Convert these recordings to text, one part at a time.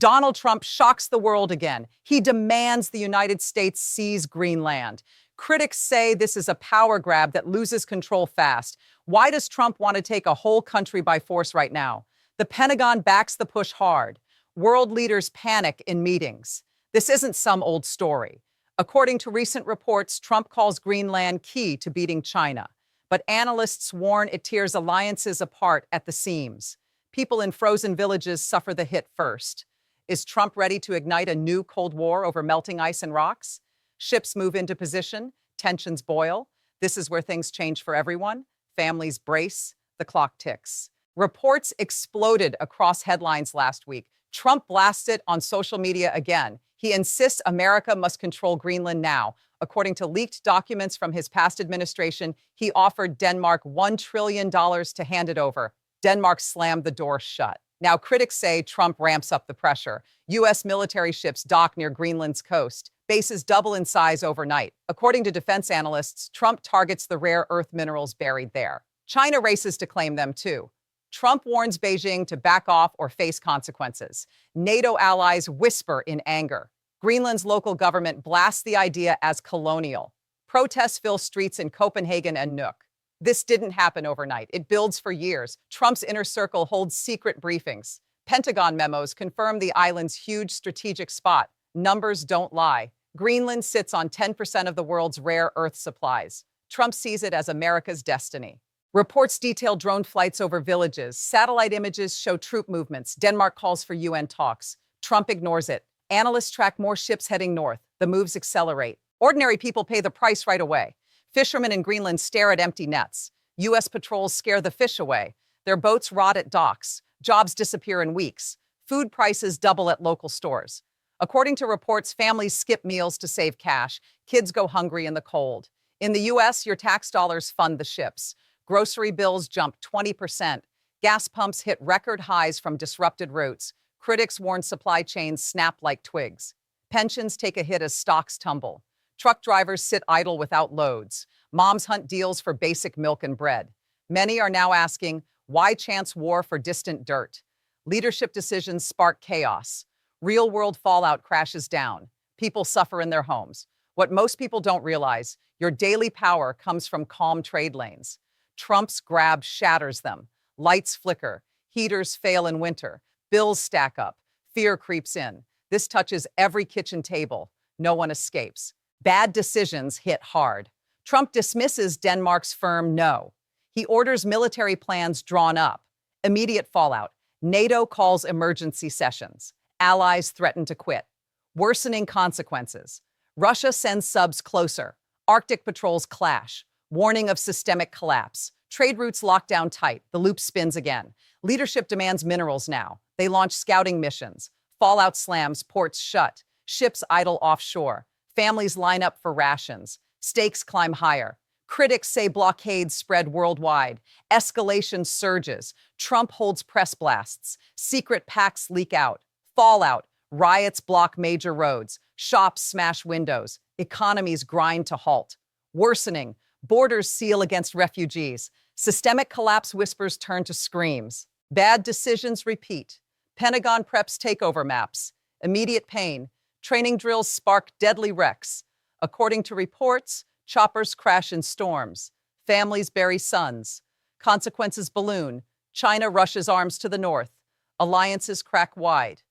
Donald Trump shocks the world again. He demands the United States seize Greenland. Critics say this is a power grab that loses control fast. Why does Trump want to take a whole country by force right now? The Pentagon backs the push hard. World leaders panic in meetings. This isn't some old story. According to recent reports, Trump calls Greenland key to beating China. But analysts warn it tears alliances apart at the seams. People in frozen villages suffer the hit first. Is Trump ready to ignite a new Cold War over melting ice and rocks? Ships move into position, tensions boil. This is where things change for everyone. Families brace, the clock ticks. Reports exploded across headlines last week. Trump blasted on social media again. He insists America must control Greenland now. According to leaked documents from his past administration, he offered Denmark $1 trillion to hand it over. Denmark slammed the door shut. Now, critics say Trump ramps up the pressure. U.S. military ships dock near Greenland's coast. Bases double in size overnight. According to defense analysts, Trump targets the rare earth minerals buried there. China races to claim them, too. Trump warns Beijing to back off or face consequences. NATO allies whisper in anger. Greenland's local government blasts the idea as colonial. Protests fill streets in Copenhagen and Nuuk. This didn't happen overnight. It builds for years. Trump's inner circle holds secret briefings. Pentagon memos confirm the island's huge strategic spot. Numbers don't lie. Greenland sits on 10% of the world's rare earth supplies. Trump sees it as America's destiny. Reports detail drone flights over villages. Satellite images show troop movements. Denmark calls for UN talks. Trump ignores it. Analysts track more ships heading north. The moves accelerate. Ordinary people pay the price right away. Fishermen in Greenland stare at empty nets. U.S. patrols scare the fish away. Their boats rot at docks. Jobs disappear in weeks. Food prices double at local stores. According to reports, families skip meals to save cash. Kids go hungry in the cold. In the U.S., your tax dollars fund the ships. Grocery bills jump 20%. Gas pumps hit record highs from disrupted routes. Critics warn supply chains snap like twigs. Pensions take a hit as stocks tumble. Truck drivers sit idle without loads. Moms hunt deals for basic milk and bread. Many are now asking, why chance war for distant dirt? Leadership decisions spark chaos. Real-world fallout crashes down. People suffer in their homes. What most people don't realize, your daily power comes from calm trade lanes. Trump's grab shatters them. Lights flicker. Heaters fail in winter. Bills stack up. Fear creeps in. This touches every kitchen table. No one escapes. Bad decisions hit hard. Trump dismisses Denmark's firm no. He orders military plans drawn up. Immediate fallout. NATO calls emergency sessions. Allies threaten to quit. Worsening consequences. Russia sends subs closer. Arctic patrols clash. Warning of systemic collapse. Trade routes locked down tight. The loop spins again. Leadership demands minerals now. They launch scouting missions. Fallout slams ports shut. Ships idle offshore. Families line up for rations. Stakes climb higher. Critics say blockades spread worldwide. Escalation surges. Trump holds press blasts. Secret pacts leak out. Fallout. Riots block major roads. Shops smash windows. Economies grind to halt. Worsening. Borders seal against refugees. Systemic collapse whispers turn to screams. Bad decisions repeat. Pentagon preps takeover maps. Immediate pain. Training drills spark deadly wrecks. According to reports, choppers crash in storms. Families bury sons. Consequences balloon. China rushes arms to the north. Alliances crack wide.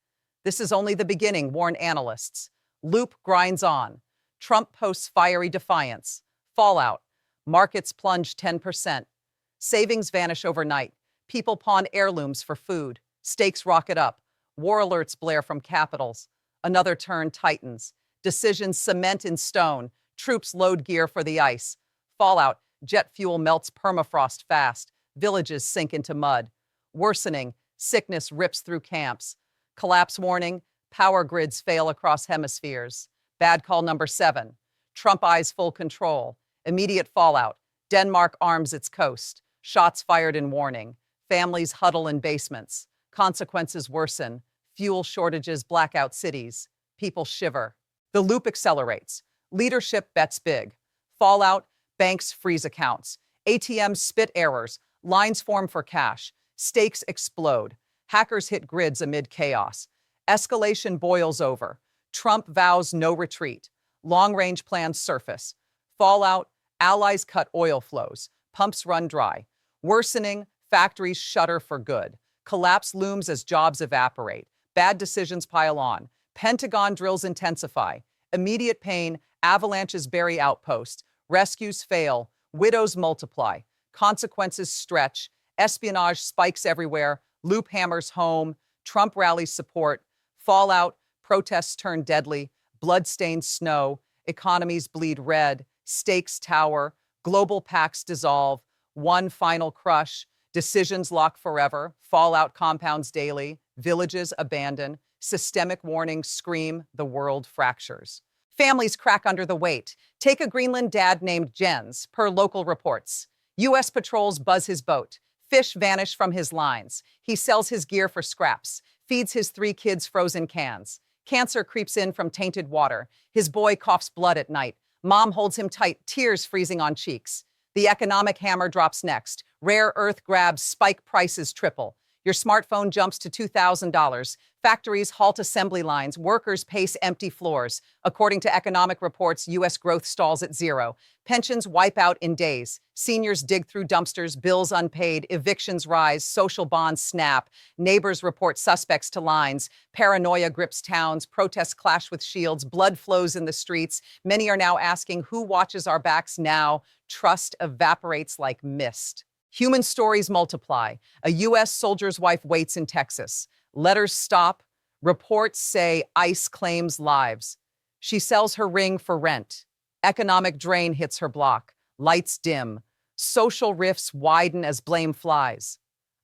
This is only the beginning, warn analysts. Loop grinds on. Trump posts fiery defiance. Fallout. Markets plunge 10%. Savings vanish overnight. People pawn heirlooms for food. Stakes rocket up. War alerts blare from capitals. Another turn tightens. Decisions cement in stone. Troops load gear for the ice. Fallout. Jet fuel melts permafrost fast. Villages sink into mud. Worsening. Sickness rips through camps. Collapse warning. Power grids fail across hemispheres. Bad call number 7. Trump eyes full control. Immediate fallout. Denmark arms its coast. Shots fired in warning. Families huddle in basements. Consequences worsen. Fuel shortages black out cities. People shiver. The loop accelerates. Leadership bets big. Fallout. Banks freeze accounts. ATMs spit errors. Lines form for cash. Stakes explode. Hackers hit grids amid chaos. Escalation boils over. Trump vows no retreat. Long-range plans surface. Fallout, allies cut oil flows. Pumps run dry. Worsening, factories shutter for good. Collapse looms as jobs evaporate. Bad decisions pile on. Pentagon drills intensify. Immediate pain, avalanches bury outposts. Rescues fail. Widows multiply. Consequences stretch. Espionage spikes everywhere. Loop hammers home. Trump rallies support. Fallout, protests turn deadly. Bloodstained snow. Economies bleed red. Stakes tower. Global pacts dissolve. One final crush. Decisions lock forever. Fallout compounds daily. Villages abandon. Systemic warnings scream. The world fractures. Families crack under the weight. Take a Greenland dad named Jens, per local reports. U.S. patrols buzz his boat. Fish vanish from his lines. He sells his gear for scraps. Feeds his 3 kids frozen cans. Cancer creeps in from tainted water. His boy coughs blood at night. Mom holds him tight, tears freezing on cheeks. The economic hammer drops next. Rare earth grabs, spike prices triple. Your smartphone jumps to $2,000. Factories halt assembly lines. Workers pace empty floors. According to economic reports, U.S. growth stalls at zero. Pensions wipe out in days. Seniors dig through dumpsters, bills unpaid, evictions rise, social bonds snap. Neighbors report suspects to lines. Paranoia grips towns. Protests clash with shields. Blood flows in the streets. Many are now asking, who watches our backs now? Trust evaporates like mist. Human stories multiply. A U.S. soldier's wife waits in Texas. Letters stop. Reports say ICE claims lives. She sells her ring for rent. Economic drain hits her block. Lights dim. Social rifts widen as blame flies.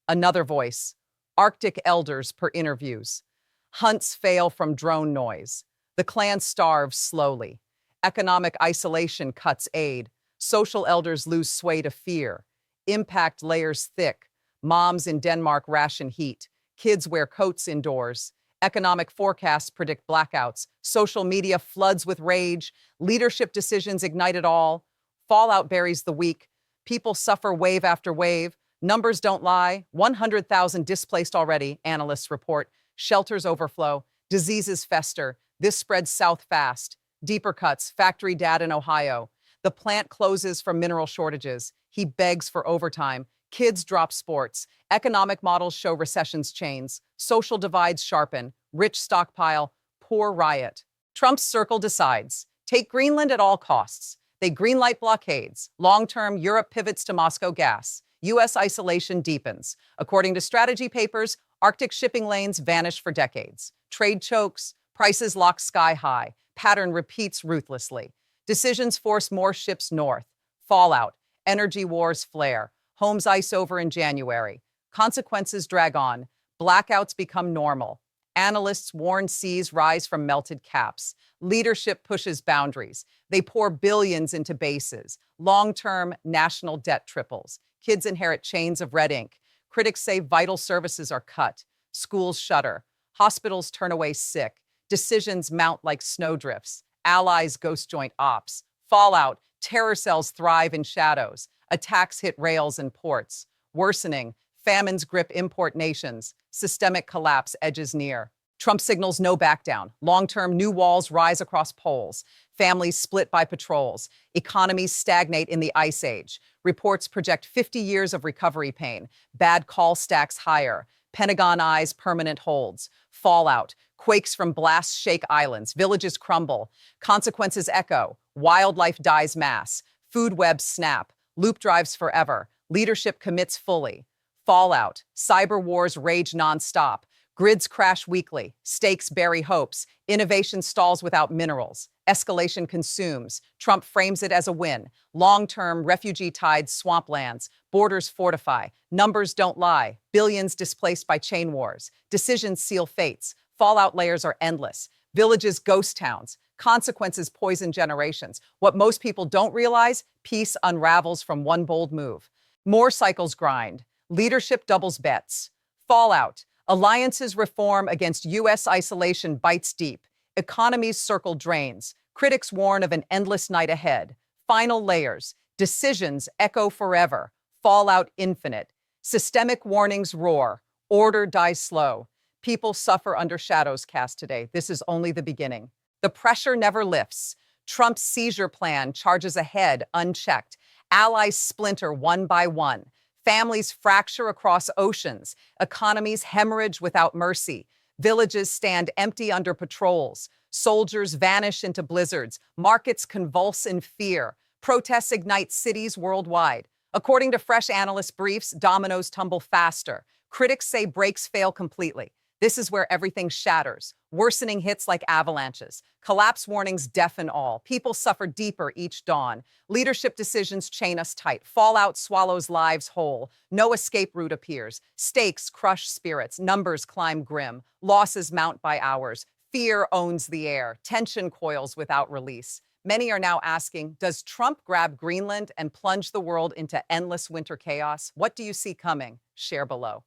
Another voice. Arctic elders per interviews. Hunts fail from drone noise. The clan starves slowly. Economic isolation cuts aid. Social elders lose sway to fear. Impact layers thick. Moms in Denmark ration heat. Kids wear coats indoors. Economic forecasts predict blackouts. Social media floods with rage. Leadership decisions ignite it all. Fallout buries the weak. People suffer wave after wave. Numbers don't lie. 100,000 displaced already, analysts report. Shelters overflow. Diseases fester. This spreads south fast. Deeper cuts, factory dad in Ohio. The plant closes from mineral shortages. He begs for overtime. Kids drop sports. Economic models show recession's chains. Social divides sharpen. Rich stockpile. Poor riot. Trump's circle decides. Take Greenland at all costs. They greenlight blockades. Long-term, Europe pivots to Moscow gas. U.S. isolation deepens. According to strategy papers, Arctic shipping lanes vanish for decades. Trade chokes. Prices lock sky high. Pattern repeats ruthlessly. Decisions force more ships north. Fallout. Energy wars flare. Homes ice over in January. Consequences drag on. Blackouts become normal. Analysts warn seas rise from melted caps. Leadership pushes boundaries. They pour billions into bases. Long-term national debt triples. Kids inherit chains of red ink. Critics say vital services are cut. Schools shutter. Hospitals turn away sick. Decisions mount like snowdrifts. Allies ghost joint ops. Fallout. Terror cells thrive in shadows. Attacks hit rails and ports. Worsening. Famines grip import nations. Systemic collapse edges near. Trump signals no back down. Long-term new walls rise across poles. Families split by patrols. Economies stagnate in the ice age. Reports project 50 years of recovery pain. Bad call stacks higher. Pentagon eyes permanent holds. Fallout. Quakes from blasts shake islands. Villages crumble. Consequences echo. Wildlife dies mass. Food webs snap. Loop drives forever. Leadership commits fully. Fallout. Cyber wars rage nonstop. Grids crash weekly. Stakes bury hopes. Innovation stalls without minerals. Escalation consumes. Trump frames it as a win. Long-term, refugee tides swamplands. Borders fortify. Numbers don't lie. Billions displaced by chain wars. Decisions seal fates. Fallout layers are endless. Villages ghost towns. Consequences poison generations. What most people don't realize, peace unravels from one bold move. More cycles grind. Leadership doubles bets. Fallout. Alliances reform against U.S. isolation bites deep. Economies circle drains. Critics warn of an endless night ahead. Final layers. Decisions echo forever. Fallout infinite. Systemic warnings roar. Order dies slow. People suffer under shadows cast today. This is only the beginning. The pressure never lifts. Trump's seizure plan charges ahead unchecked. Allies splinter one by one. Families fracture across oceans. Economies hemorrhage without mercy. Villages stand empty under patrols. Soldiers vanish into blizzards. Markets convulse in fear. Protests ignite cities worldwide. According to fresh analyst briefs, dominoes tumble faster. Critics say brakes fail completely. This is where everything shatters. Worsening hits like avalanches. Collapse warnings deafen all. People suffer deeper each dawn. Leadership decisions chain us tight. Fallout swallows lives whole. No escape route appears. Stakes crush spirits. Numbers climb grim. Losses mount by hours. Fear owns the air. Tension coils without release. Many are now asking, does Trump grab Greenland and plunge the world into endless winter chaos? What do you see coming? Share below.